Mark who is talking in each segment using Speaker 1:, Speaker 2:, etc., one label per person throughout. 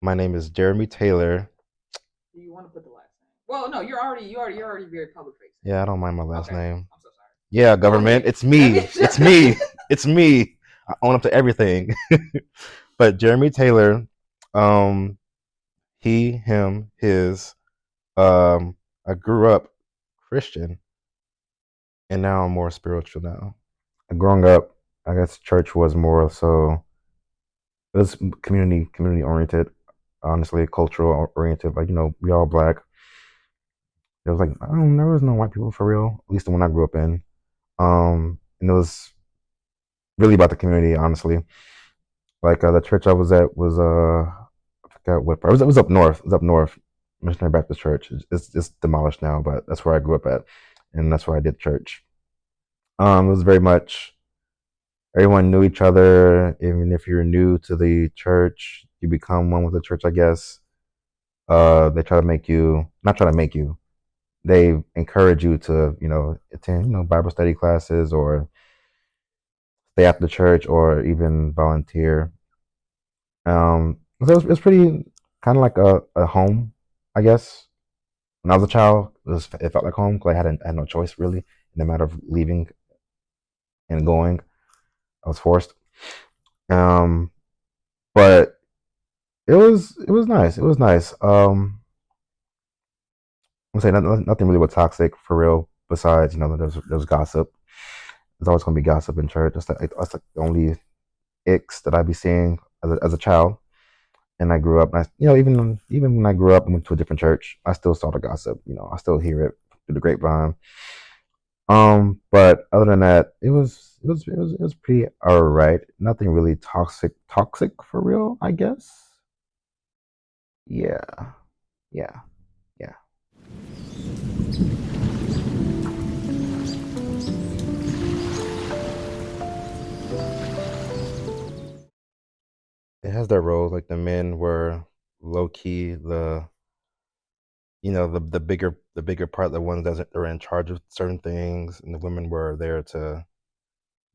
Speaker 1: My name is Jeremy Taylor.
Speaker 2: Do you want to put the last name? Well, no, you're already very public facing.
Speaker 1: Yeah, I don't mind my last
Speaker 2: Okay,
Speaker 1: name.
Speaker 2: I'm so sorry.
Speaker 1: Yeah,
Speaker 2: Go
Speaker 1: government.
Speaker 2: ahead.
Speaker 1: It's
Speaker 2: Let me.
Speaker 1: me. It's me. It's me. I own up to everything. But Jeremy Taylor, um, he, him, his. I grew up Christian, and now I'm more spiritual now. Growing up, I guess church was more so it was community oriented, honestly, cultural oriented. Like we all black. There was like there was no white people for real. At least the one I grew up in. And it was really about the community, honestly. Like the church I was at was I forgot what part. It was up north. It was up north, Missionary Baptist Church. It's demolished now, but that's where I grew up at, and that's where I did church. It was very much everyone knew each other. Even if you're new to the church, you become one with the church, I guess. They try to make you not try to make you. They encourage you to attend Bible study classes or stay after the church or even volunteer. So it's pretty kind of like a home, I guess. When I was a child, it felt like home because I had no choice really in the matter of leaving and going. I was forced. Um, but it was nice. It was nice. I'm saying nothing really was toxic for real. Besides, there's gossip. There's always gonna be gossip in church. That's like the only icks that I'd be seeing as a child. And I grew up. And even when I grew up and went to a different church, I still saw the gossip. I still hear it through the grapevine. But other than that, it was pretty alright. Nothing really toxic for real, I guess. Yeah, yeah, yeah. It has their roles. Like the men were low key, the bigger part, the ones that are in charge of certain things, and the women were there to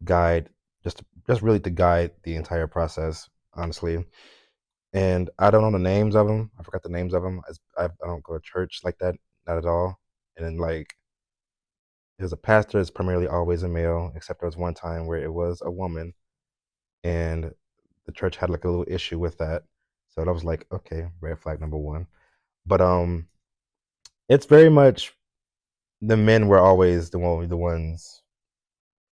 Speaker 1: guide, just really to guide the entire process, honestly. And I don't know the names of them. I forgot the names of them. I don't go to church like that, not at all. And then like, there's a pastor is primarily always a male, except there was one time where it was a woman, and the church had like a little issue with that. So that was like, okay, red flag number one. But it's very much the men were always the ones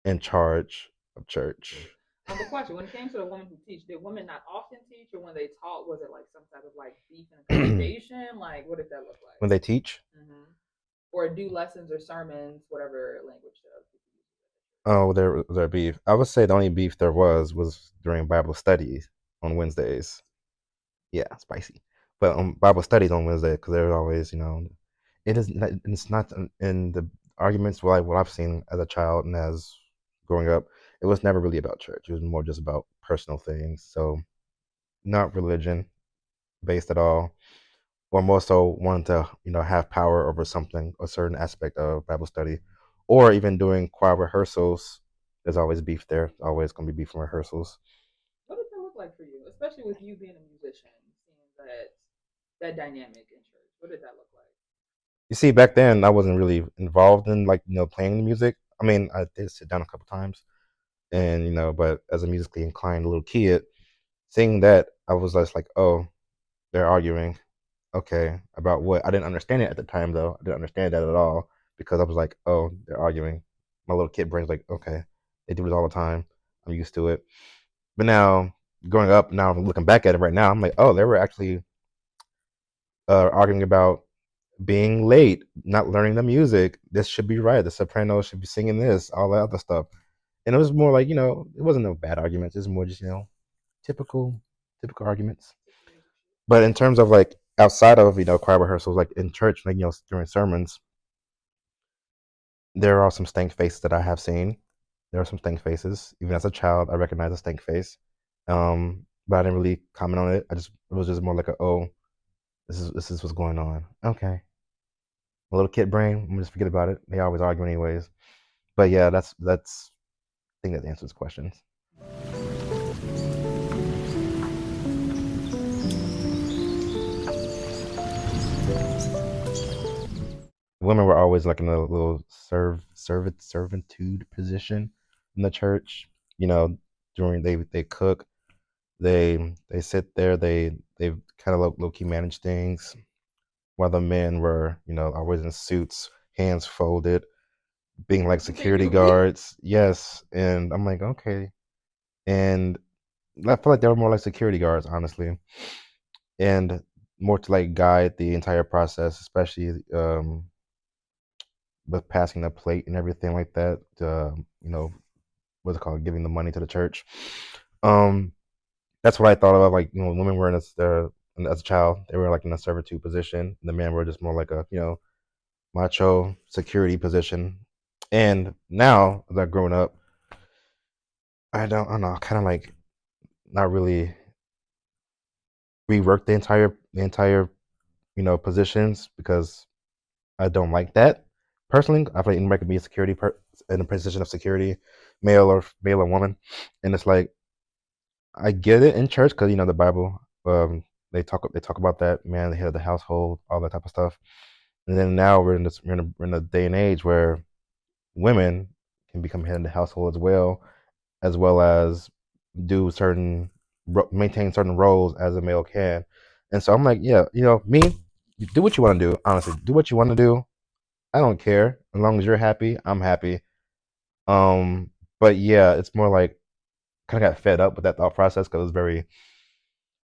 Speaker 1: in charge of church.
Speaker 2: But question: when it came to the women who teach, did women not often teach, or when they taught, was it like some type of like beef in a
Speaker 1: When
Speaker 2: congregation? Like, what did that look like?
Speaker 1: they teach,
Speaker 2: Or do lessons or sermons, whatever language that people use.
Speaker 1: oh, there beef. I would say the only beef there was during Bible studies on Wednesdays. Yeah, spicy. But Bible studies on Wednesday because they're always, it's not in the arguments what I've seen as a child and as growing up. It was never really about church. It was more just about personal things. So not religion based at all, or more so wanting to have power over something, a certain aspect of Bible study, or even doing choir rehearsals. There's always beef there. Always gonna be beef from rehearsals.
Speaker 2: What does that look like for you, especially with you being a musician, seeing that dynamic in church? What did that look like?
Speaker 1: You see, back then I wasn't really involved in like playing the music. I mean, I did sit down a couple times, and but as a musically inclined little kid, seeing that I was just like, oh, they're arguing. Okay, about what? I didn't understand it at the time though. I didn't understand that at all because I was like, oh, they're arguing. My little kid brain's like, okay, they do this all the time. I'm used to it. But now, growing up, now I'm looking back at it right now, I'm like, oh, they were actually arguing about being late, not learning the music. This should be right. The soprano should be singing this, all that other stuff. And it was more like, it wasn't no bad arguments. It was more just, typical, typical arguments. But in terms of like outside of, choir rehearsals, like in church, like, during sermons, there are some stank faces that I have seen. There are some stank faces. Even as a child, I recognized a stank face. But I didn't really comment on it. It was just more like oh, this is what's going on. Okay. My little kid brain, I'm gonna just forget about it. They always argue anyways. But yeah, that's I think that answers questions. women were always like in a little servitude position in the church. You know, during they cook, they sit there, they kind of low key manage things, while the men were, always in suits, hands folded, being like security
Speaker 2: Really?
Speaker 1: guards. Yes, and I'm like, okay, and I feel like they were more like security guards, honestly, and more to like guide the entire process, especially with passing the plate and everything like that. What's it called, giving the money to the church. Um, that's what I thought of. Like, women were as a child, they were like in a servitude position. And the men were just more like a macho security position. And now as I've grown up, I don't know, kind of like not really rework the entire positions, because I don't like that personally. I feel like anybody could be a in a position of security, male or woman, and it's like I get it in church because the Bible. They talk about that man, the head of the household, all that type of stuff. And then now we're in a day and age where women can become head of the household as well as do maintain certain roles as a male can. And so I'm like, yeah, me, you do what you want to do. Honestly, do what you want to do. I don't care as long as you're happy. I'm happy. Um, but yeah, it's more like kind of got fed up with that thought process because it's very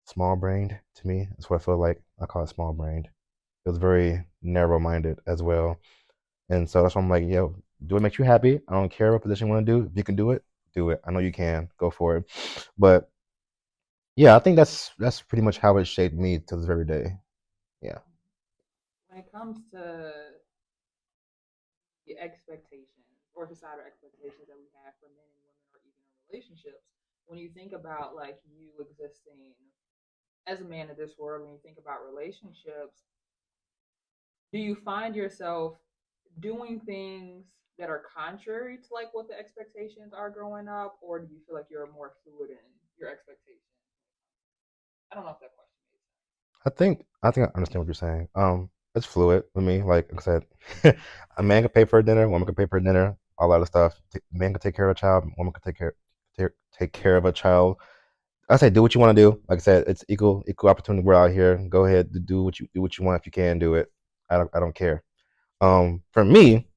Speaker 1: small brained to me. That's what I feel like. I call it small brained. It was very narrow minded as well. And so that's why I'm like, yo, do what makes you happy. I don't care what position you want to do. If you can do it, do it. I know you can. Go for it. But yeah, I think that's pretty much how it shaped me to this very day. Yeah.
Speaker 2: When it comes to the expectations or societal expectations that we have for men and women or even in relationships, when you think about like you existing as a man in this world, when you think about relationships, do you find yourself doing things that are contrary to like what the expectations are growing up, or do you feel like you're more fluid in your expectations? I don't know if that question made
Speaker 1: I think I understand what you're saying. It's fluid with me. Like I said, a man can pay for a dinner, a woman can pay for a dinner, all that other stuff. Man can take care of a child, a woman can take care of a child. I say do what you want to do. Like I said, it's equal opportunity. We're out here. Go ahead, do what you want if you can do it. I don't care. For me,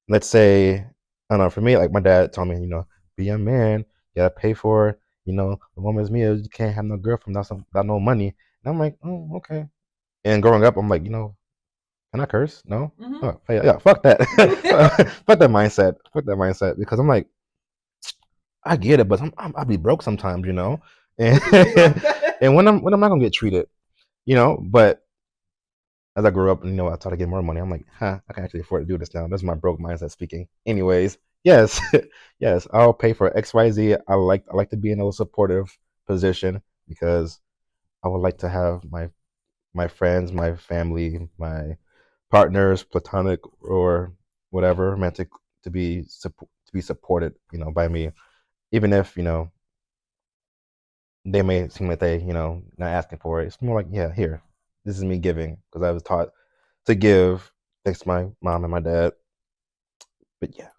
Speaker 1: let's say, I don't know. For me, like my dad told me, be a man. You gotta pay for, the woman's meals. You can't have no girlfriend without no money. And I'm like, oh, okay. And growing up, I'm like, can I curse? No.
Speaker 2: sense. Mm-hmm.
Speaker 1: Oh, yeah, fuck that. Fuck that mindset. Fuck that mindset. Because I'm like, I get it, but I'll be broke sometimes, and
Speaker 2: What you mean by that?
Speaker 1: and when I'm not gonna get treated, But as I grew up, I started getting more money. I'm like, I can actually afford to do this now. That's my broke mindset speaking. Anyways, yes, yes, I'll pay for X, Y, Z. I like to be in a supportive position because I would like to have my friends, my family, my partners, platonic or whatever, romantic, to be supported, by me, even if they may seem like they, not asking for it. It's more like, yeah, here, this is me giving because I was taught to give thanks to my mom and my dad. But yeah.